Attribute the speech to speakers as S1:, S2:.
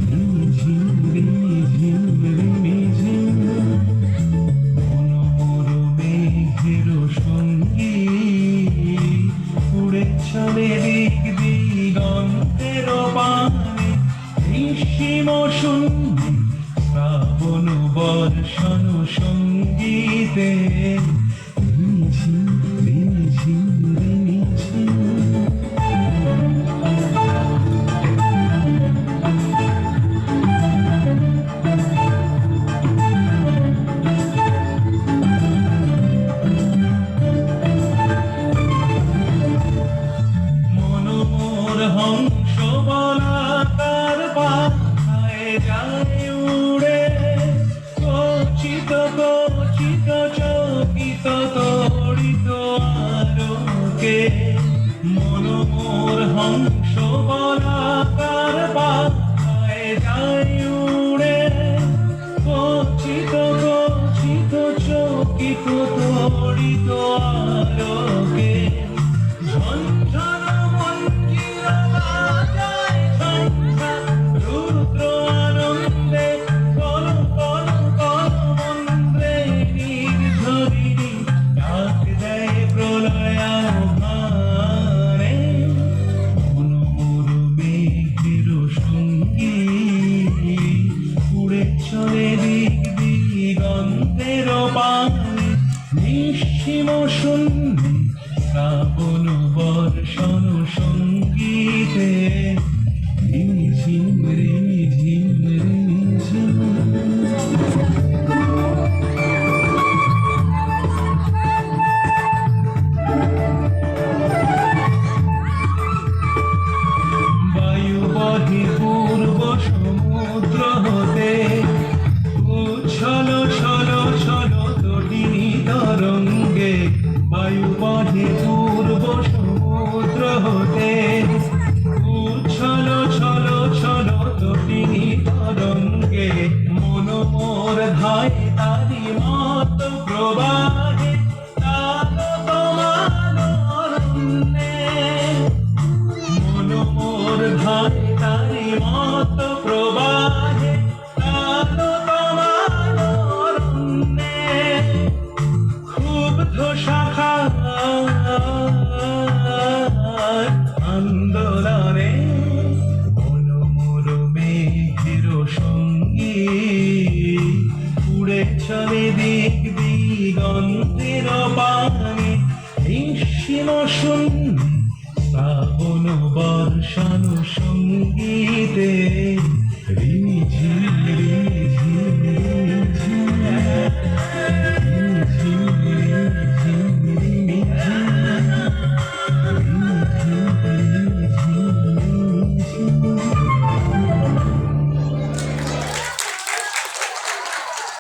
S1: রিমঝিম রিমঝিম রিমঝিম মনোমর মেঘের সঙ্গী উড়ে চলে দিক দিগন্তের পানে নিঃসীম শূন্যে শ্রাবণ বর্ষণ সঙ্গীতে রিমঝিম রিমঝিম রিমঝিম। মনোমর হংস বলাকার পাখায় যায় উড়ে কচিত কচিত চকিত তড়িত আলোকে। মনোমর হংস বলাকার পাখায় যায় উড়ে কচিত কচিত চকিত তড়িত আলোকে। ঝঞ্ঝন মঞ্জির বাজায় ঝঞ্ঝা রুদ্র আনন্দে কল কল কল মন্ত্রে নির্ঝরিণী ডাক দেয় প্রলয় আহ্বানে। মনোমর মেঘের সঙ্গী উড়ে চলে দিক দিগন্তের পানে নিঃসীম শূন্যে শ্রাবণ বর্ষণ সঙ্গীতে রিমঝিম রিমঝিম রিমঝিম। বায়ু বহে পূর্ব সমুদ্র হতে উচ্ছল ছল ছল তটিনী তরঙ্গে। বায়ু বহে পূর্ব সমুদ্র হতে উচ্ছল ছল ছল তটিনী তরঙ্গে। মনোমর ধায় তারি মত প্রবাহে তালত মানরণ্যে। মনোমর ধায় তারি মত প্রবাহে তালত মানরণ্যে। ক্ষুব্ধ শাখা আন্দোলনে মনোমর মেঘের সঙ্গী উড়ে চলে দিক দিগন্তের পানে নিঃসীম শূন্য